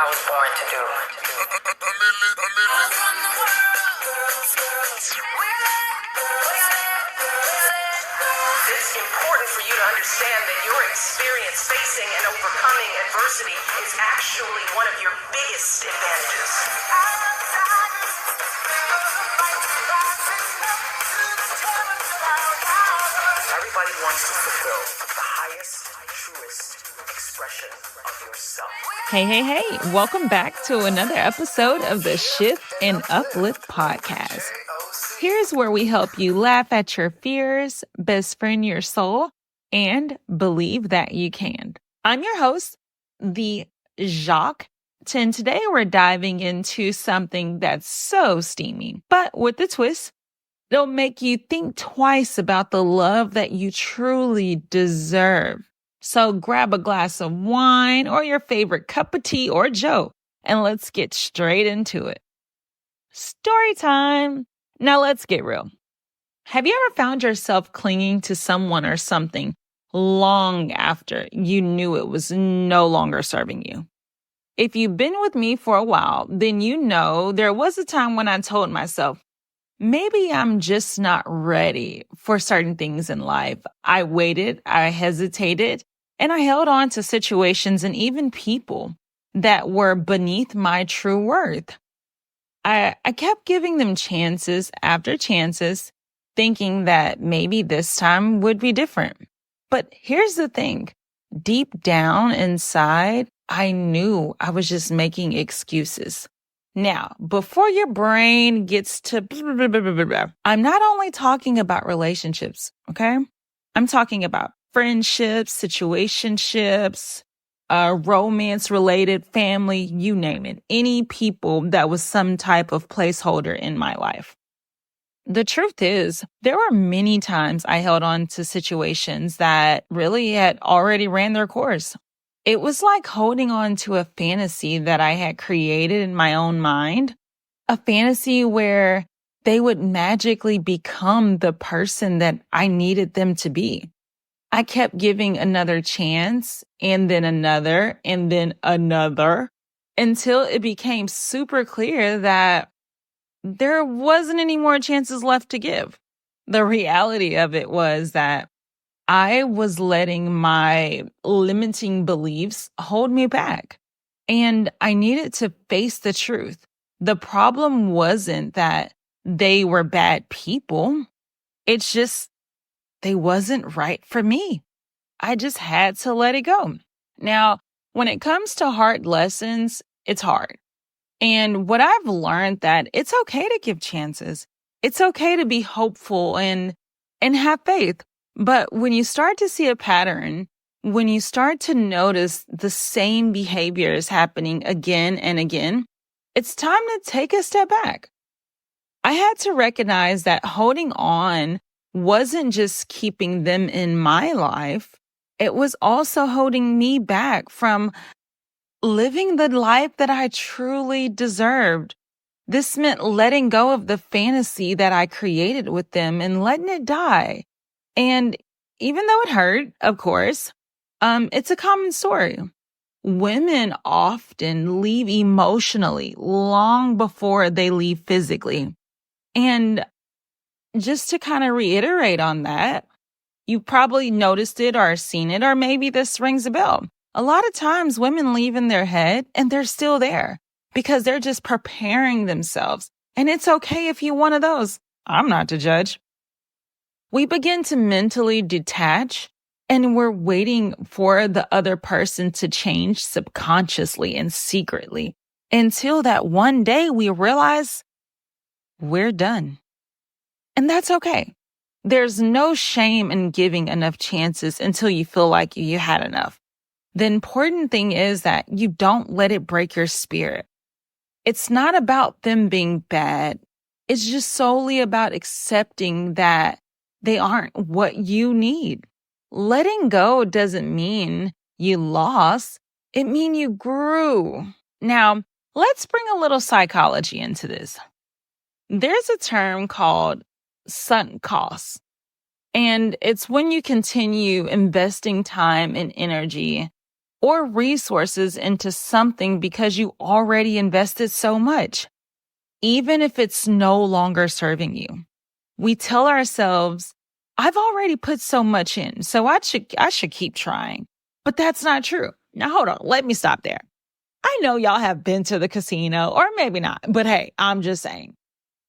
was born to do. It's important for you to understand that your experience facing and overcoming adversity is actually one of your biggest advantages. Everybody wants to fulfill the highest, truest expression of yourself. Hey. Welcome back to another episode of the Shift and Uplift Podcast. Here's where we help you laugh at your fears, best friend your soul, and believe that you can. I'm your host, the Jacque, and today we're diving into something that's so steamy, but with a twist. It'll make you think twice about the love that you truly deserve. So grab a glass of wine or your favorite cup of tea or joe, and let's get straight into it. Story time. Now let's get real. Have you ever found yourself clinging to someone or something long after you knew it was no longer serving you? If you've been with me for a while, then you know there was a time when I told myself, maybe I'm just not ready for certain things in life. I waited, I hesitated, and I held on to situations and even people that were beneath my true worth. I kept giving them chances after chances, thinking that maybe this time would be different. But here's the thing. Deep down inside, I knew I was just making excuses. Now, before your brain gets to blah, blah, blah, blah, blah, I'm not only talking about relationships, okay? I'm talking about friendships, situationships, romance-related, family, you name it. Any people that was some type of placeholder in my life. The truth is, there were many times I held on to situations that really had already ran their course. It was like holding on to a fantasy that I had created in my own mind, a fantasy where they would magically become the person that I needed them to be. I kept giving another chance and then another and then another until it became super clear that there wasn't any more chances left to give. The reality of it was that I was letting my limiting beliefs hold me back, and I needed to face the truth. The problem wasn't that they were bad people. It's just they wasn't right for me. I just had to let it go. Now, when it comes to hard lessons, it's hard. And what I've learned that it's okay to give chances. It's okay to be hopeful and have faith. But when you start to see a pattern, when you start to notice the same behaviors happening again and again, it's time to take a step back. I had to recognize that holding on wasn't just keeping them in my life. It was also holding me back from living the life that I truly deserved. This meant letting go of the fantasy that I created with them and letting it die. And even though it hurt, of course, it's a common story. Women often leave emotionally long before they leave physically. And just to kind of reiterate on that, you probably noticed it or seen it, or maybe this rings a bell. A lot of times women leave in their head and they're still there because they're just preparing themselves. And it's okay if you're one of those. I'm not to judge. We begin to mentally detach, and we're waiting for the other person to change subconsciously and secretly until that one day we realize we're done. And that's okay. There's no shame in giving enough chances until you feel like you had enough. The important thing is that you don't let it break your spirit. It's not about them being bad. It's just solely about accepting that they aren't what you need. Letting go doesn't mean you lost. It means you grew. Now, let's bring a little psychology into this. There's a term called sunk costs, and it's when you continue investing time and energy or resources into something because you already invested so much, even if it's no longer serving you. We tell ourselves, I've already put so much in, so I should keep trying. But that's not true. Now, hold on. Let me stop there. I know y'all have been to the casino, or maybe not, but hey, I'm just saying.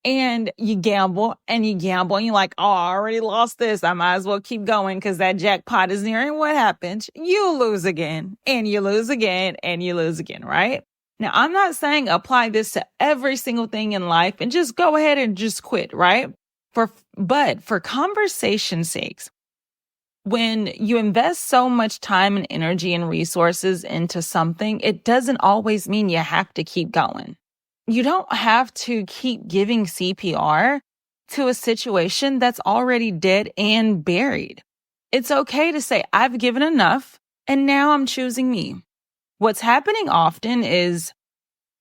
And you gamble and you're like, oh, I already lost this. I might as well keep going because that jackpot is near. And what happens? You lose again and you lose again and you lose again, right? Now, I'm not saying apply this to every single thing in life and just go ahead and just quit, right? But for conversation's sakes, when you invest so much time and energy and resources into something, it doesn't always mean you have to keep going. You don't have to keep giving CPR to a situation that's already dead and buried. It's okay to say, I've given enough and now I'm choosing me. What's happening often is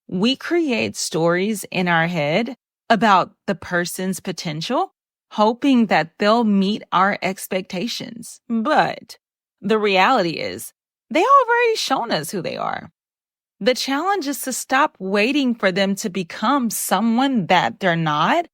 we create stories in our head about the person's potential, hoping that they'll meet our expectations. But the reality is they already shown us who they are. The challenge is to stop waiting for them to become someone that they're not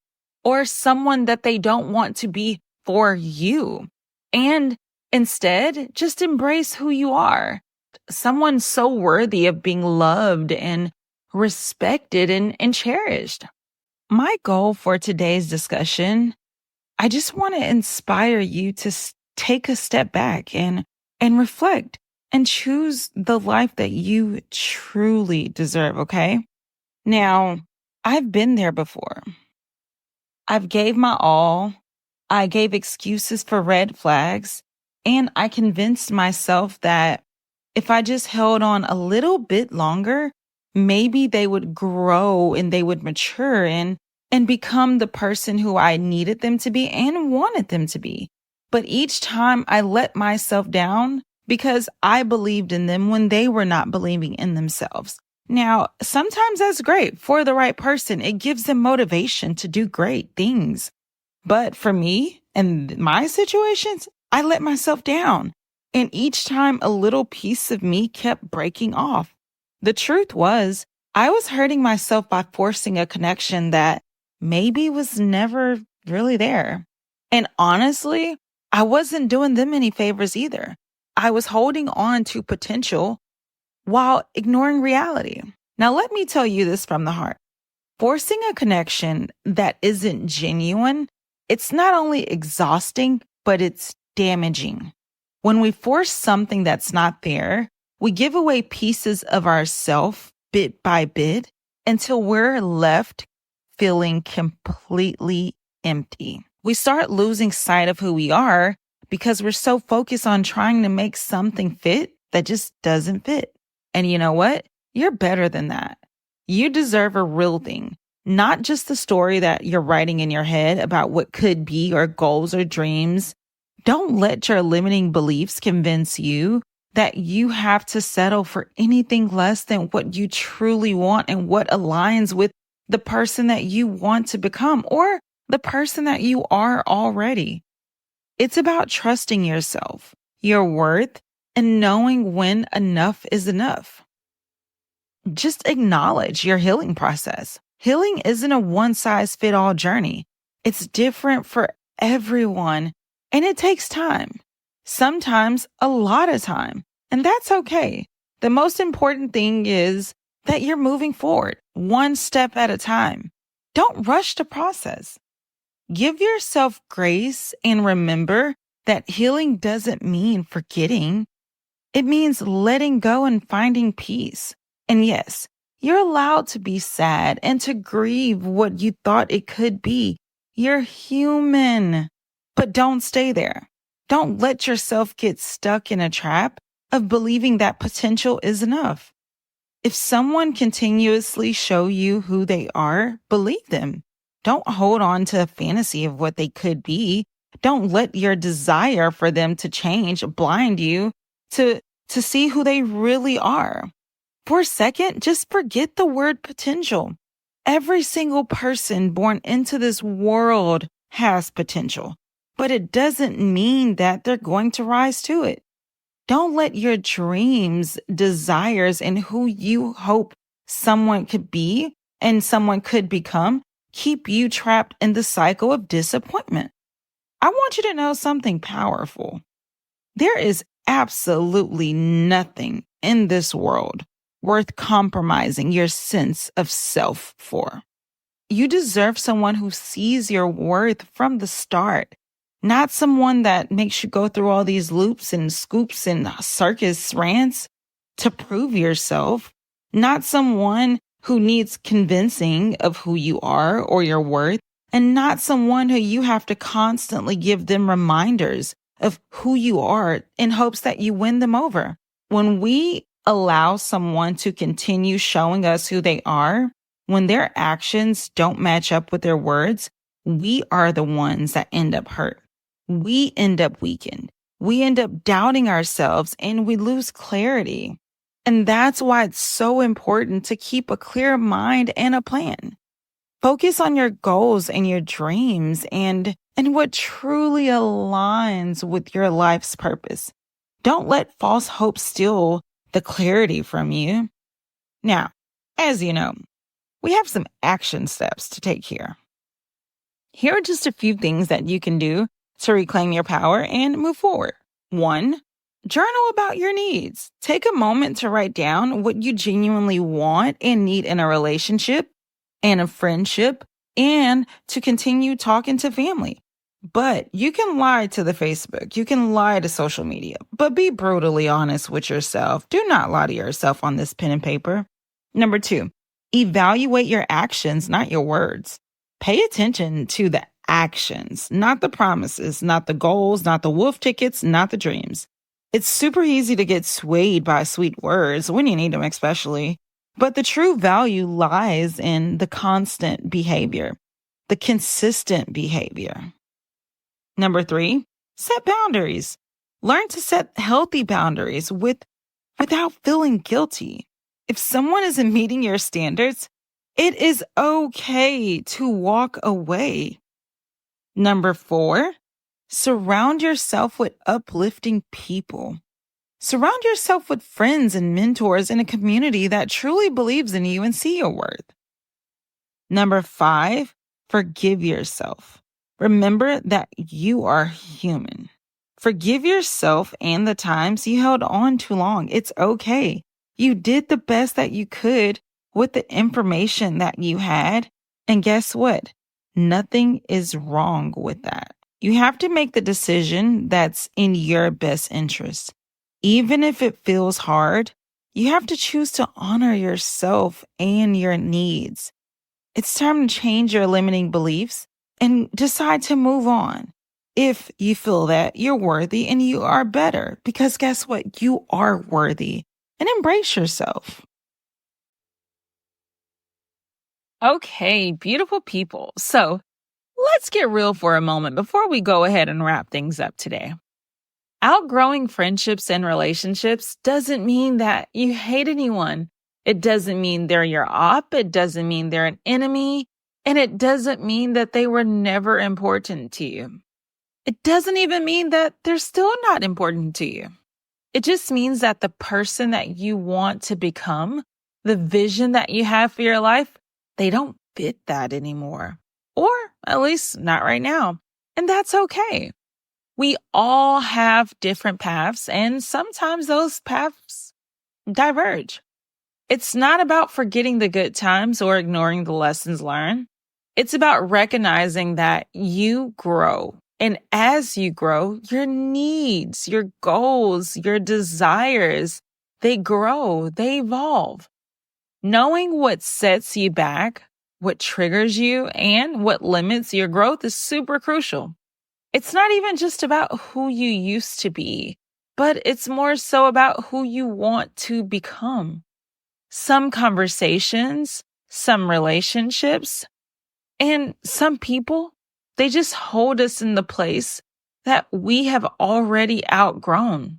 or someone that they don't want to be for you. And instead, just embrace who you are. Someone so worthy of being loved and respected and cherished. My goal for today's discussion, I just want to inspire you to take a step back and reflect and choose the life that you truly deserve, okay? Now, I've been there before. I've gave my all. I gave excuses for red flags, and I convinced myself that if I just held on a little bit longer, maybe they would grow and they would mature and become the person who I needed them to be and wanted them to be. But each time I let myself down because I believed in them when they were not believing in themselves. Now, sometimes that's great for the right person. It gives them motivation to do great things. But for me and my situations, I let myself down. And each time a little piece of me kept breaking off. The truth was, I was hurting myself by forcing a connection that maybe was never really there. And honestly, I wasn't doing them any favors either. I was holding on to potential while ignoring reality. Now, let me tell you this from the heart. Forcing a connection that isn't genuine, it's not only exhausting, but it's damaging. When we force something that's not there, we give away pieces of ourselves bit by bit until we're left feeling completely empty. We start losing sight of who we are because we're so focused on trying to make something fit that just doesn't fit. And you know what? You're better than that. You deserve a real thing, not just the story that you're writing in your head about what could be or goals or dreams. Don't let your limiting beliefs convince you that you have to settle for anything less than what you truly want and what aligns with the person that you want to become or the person that you are already. It's about trusting yourself, your worth, and knowing when enough is enough. Just acknowledge your healing process. Healing isn't a one-size-fits-all journey. It's different for everyone, and it takes time. Sometimes a lot of time, and that's okay. The most important thing is that you're moving forward, one step at a time. Don't rush the process. Give yourself grace and remember that healing doesn't mean forgetting. It means letting go and finding peace. And yes, you're allowed to be sad and to grieve what you thought it could be. You're human, but don't stay there. Don't let yourself get stuck in a trap of believing that potential is enough. If someone continuously show you who they are, believe them. Don't hold on to a fantasy of what they could be. Don't let your desire for them to change blind you to see who they really are. For a second, just forget the word potential. Every single person born into this world has potential, but it doesn't mean that they're going to rise to it. Don't let your dreams, desires, and who you hope someone could be and someone could become keep you trapped in the cycle of disappointment. I want you to know something powerful. There is absolutely nothing in this world worth compromising your sense of self for. You deserve someone who sees your worth from the start, not someone that makes you go through all these loops and scoops and circus rants to prove yourself, not someone who needs convincing of who you are or your worth, and not someone who you have to constantly give them reminders of who you are in hopes that you win them over. When we allow someone to continue showing us who they are, when their actions don't match up with their words, we are the ones that end up hurt. We end up weakened. We end up doubting ourselves and we lose clarity. And that's why it's so important to keep a clear mind and a plan. Focus on your goals and your dreams and what truly aligns with your life's purpose. Don't let false hope steal the clarity from you. Now, as you know, we have some action steps to take here. Here are just a few things that you can do to reclaim your power and move forward. 1, journal about your needs. Take a moment to write down what you genuinely want and need in a relationship and a friendship and to continue talking to family. But you can lie to the Facebook. You can lie to social media, but be brutally honest with yourself. Do not lie to yourself on this pen and paper. Number 2, evaluate your actions, not your words. Pay attention to the actions, not the promises, not the goals, not the wolf tickets, not the dreams. It's super easy to get swayed by sweet words when you need them, especially. But the true value lies in the constant behavior, the consistent behavior. Number 3, set boundaries. Learn to set healthy boundaries without feeling guilty. If someone isn't meeting your standards, it is okay to walk away. Number 4, surround yourself with uplifting people. Surround yourself with friends and mentors in a community that truly believes in you and see your worth. Number 5, forgive yourself. Remember that you are human. Forgive yourself and the times you held on too long. It's okay. You did the best that you could with the information that you had. And guess what? Nothing is wrong with that. You have to make the decision that's in your best interest. Even if it feels hard, you have to choose to honor yourself and your needs. It's time to change your limiting beliefs and decide to move on. If you feel that you're worthy and you are better, because guess what? You are worthy, and embrace yourself. Okay, beautiful people. So let's get real for a moment before we go ahead and wrap things up today. Outgrowing friendships and relationships doesn't mean that you hate anyone. It doesn't mean they're your op. It doesn't mean they're an enemy. And it doesn't mean that they were never important to you. It doesn't even mean that they're still not important to you. It just means that the person that you want to become, the vision that you have for your life, they don't fit that anymore. Or at least not right now. And that's okay. We all have different paths, and sometimes those paths diverge. It's not about forgetting the good times or ignoring the lessons learned. It's about recognizing that you grow. And as you grow, your needs, your goals, your desires, they grow, they evolve. Knowing what sets you back, what triggers you, and what limits your growth is super crucial. It's not even just about who you used to be, but it's more so about who you want to become. Some conversations, some relationships, and some people, they just hold us in the place that we have already outgrown.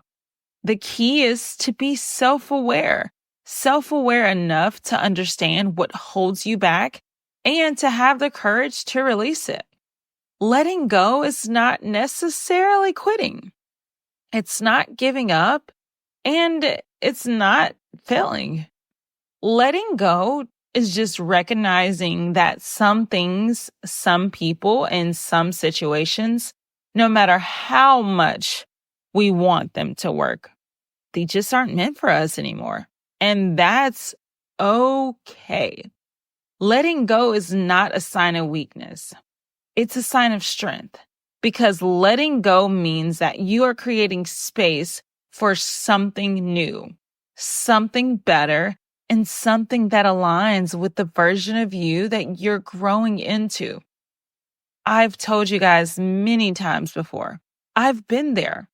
The key is to be self-aware enough to understand what holds you back and to have the courage to release it. Letting go is not necessarily quitting. It's not giving up, and it's not failing. Letting go is just recognizing that some things, some people, and some situations, no matter how much we want them to work, they just aren't meant for us anymore. And that's okay. Letting go is not a sign of weakness. It's a sign of strength, because letting go means that you are creating space for something new, something better, and something that aligns with the version of you that you're growing into. I've told you guys many times before, I've been there.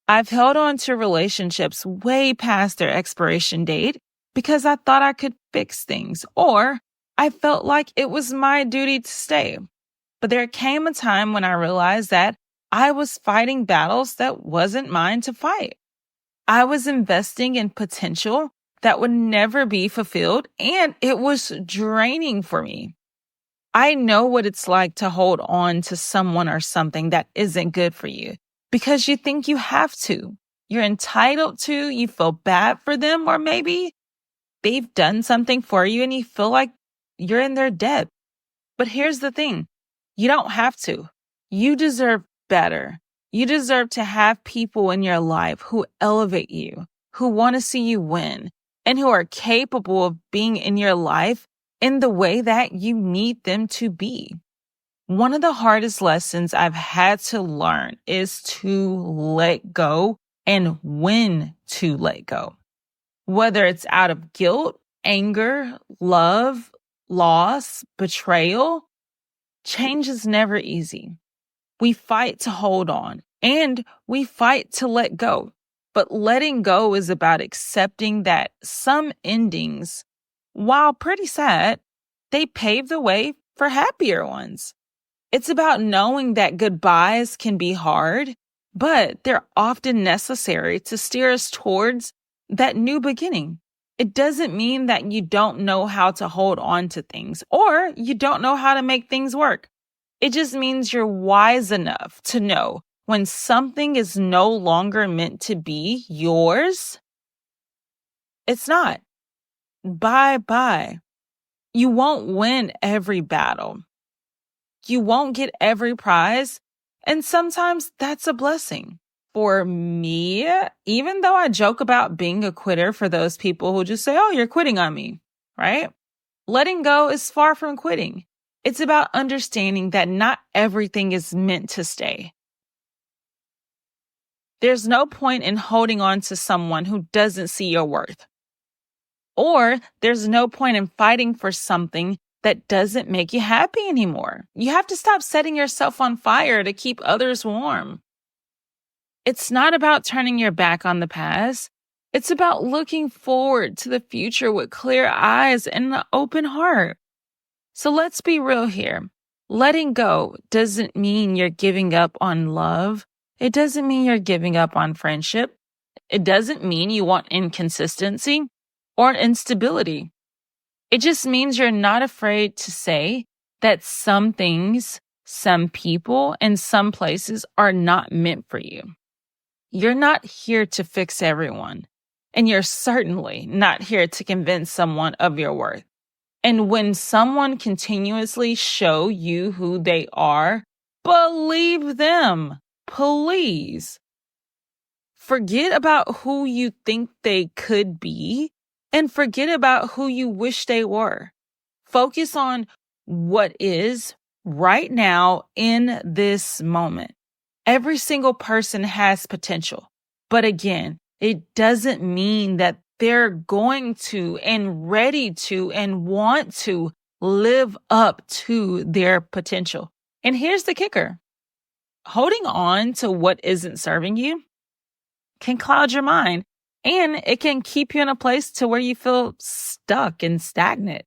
I've held on to relationships way past their expiration date because I thought I could fix things, or I felt like it was my duty to stay. But there came a time when I realized that I was fighting battles that wasn't mine to fight. I was investing in potential that would never be fulfilled, and it was draining for me. I know what it's like to hold on to someone or something that isn't good for you because you think you have to. You're entitled to, you feel bad for them, or maybe they've done something for you and you feel like you're in their debt. But here's the thing. You don't have to. You deserve better. You deserve to have people in your life who elevate you, who want to see you win, and who are capable of being in your life in the way that you need them to be. One of the hardest lessons I've had to learn is to let go and when to let go. Whether it's out of guilt, anger, love, loss, betrayal, change is never easy. We fight to hold on and we fight to let go. But letting go is about accepting that some endings, while pretty sad, they pave the way for happier ones. It's about knowing that goodbyes can be hard, but they're often necessary to steer us towards that new beginning. It doesn't mean that you don't know how to hold on to things or you don't know how to make things work. It just means you're wise enough to know when something is no longer meant to be yours. It's not. Bye-bye. You won't win every battle. You won't get every prize. And sometimes that's a blessing. For me, even though I joke about being a quitter for those people who just say, oh, you're quitting on me, right? Letting go is far from quitting. It's about understanding that not everything is meant to stay. There's no point in holding on to someone who doesn't see your worth. Or there's no point in fighting for something that doesn't make you happy anymore. You have to stop setting yourself on fire to keep others warm. It's not about turning your back on the past. It's about looking forward to the future with clear eyes and an open heart. So let's be real here. Letting go doesn't mean you're giving up on love. It doesn't mean you're giving up on friendship. It doesn't mean you want inconsistency or instability. It just means you're not afraid to say that some things, some people, and some places are not meant for you. You're not here to fix everyone, and you're certainly not here to convince someone of your worth. And when someone continuously show you who they are, believe them, please. Forget about who you think they could be and forget about who you wish they were. Focus on what is right now in this moment. Every single person has potential. But again, it doesn't mean that they're going to and ready to and want to live up to their potential. And here's the kicker. Holding on to what isn't serving you can cloud your mind, and it can keep you in a place to where you feel stuck and stagnant.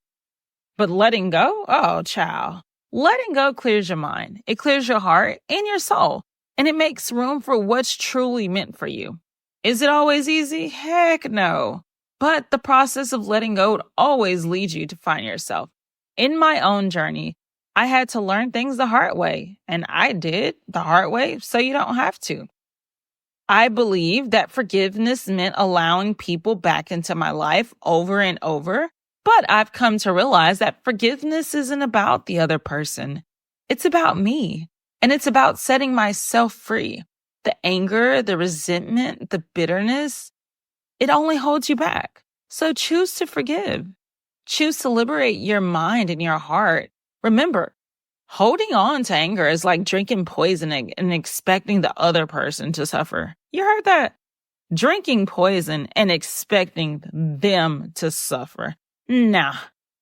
But letting go, oh, child, letting go clears your mind. It clears your heart and your soul, and it makes room for what's truly meant for you. Is it always easy? Heck no. But the process of letting go always leads you to find yourself. In my own journey, I had to learn things the hard way, and I did the hard way so you don't have to. I believe that forgiveness meant allowing people back into my life over and over. But I've come to realize that forgiveness isn't about the other person. It's about me. And it's about setting myself free. The anger, the resentment, the bitterness, it only holds you back. So choose to forgive. Choose to liberate your mind and your heart. Remember, holding on to anger is like drinking poison and expecting the other person to suffer. You heard that? Drinking poison and expecting them to suffer. Nah,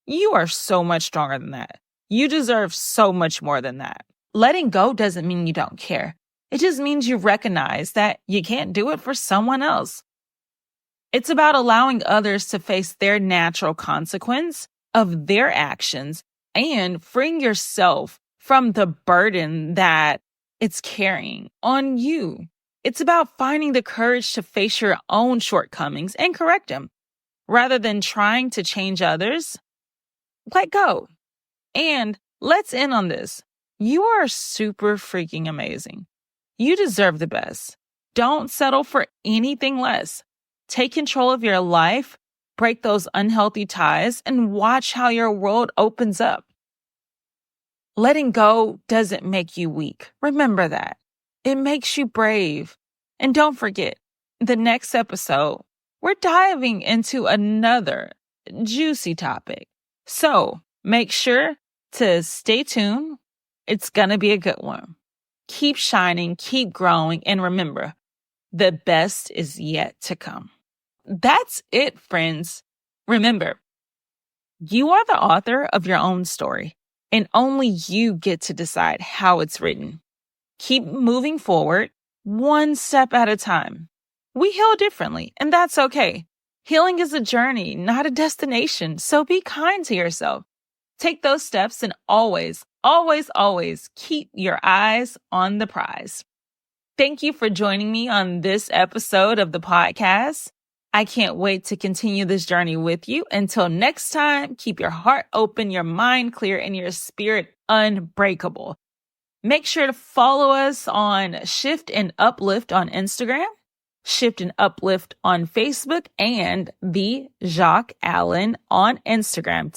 you are so much stronger than that. You deserve so much more than that. Letting go doesn't mean you don't care. It just means you recognize that you can't do it for someone else. It's about allowing others to face their natural consequence of their actions and freeing yourself from the burden that it's carrying on you. It's about finding the courage to face your own shortcomings and correct them. Rather than trying to change others, let go. And let's end on this. You are super freaking amazing. You deserve the best. Don't settle for anything less. Take control of your life, break those unhealthy ties, and watch how your world opens up. Letting go doesn't make you weak. Remember that. It makes you brave. And don't forget, the next episode, we're diving into another juicy topic. So make sure to stay tuned. It's going to be a good one. Keep shining, keep growing, and remember, the best is yet to come. That's it, friends. Remember, you are the author of your own story, and only you get to decide how it's written. Keep moving forward, one step at a time. We heal differently, and that's okay. Healing is a journey, not a destination, so be kind to yourself. Take those steps and always, always, always keep your eyes on the prize. Thank you for joining me on this episode of the podcast. I can't wait to continue this journey with you. Until next time, keep your heart open, your mind clear, and your spirit unbreakable. Make sure to follow us on Shift and Uplift on Instagram, Shift and Uplift on Facebook, and the Jacque Allen on Instagram,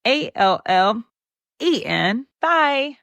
TheJacqueAllen. Bye.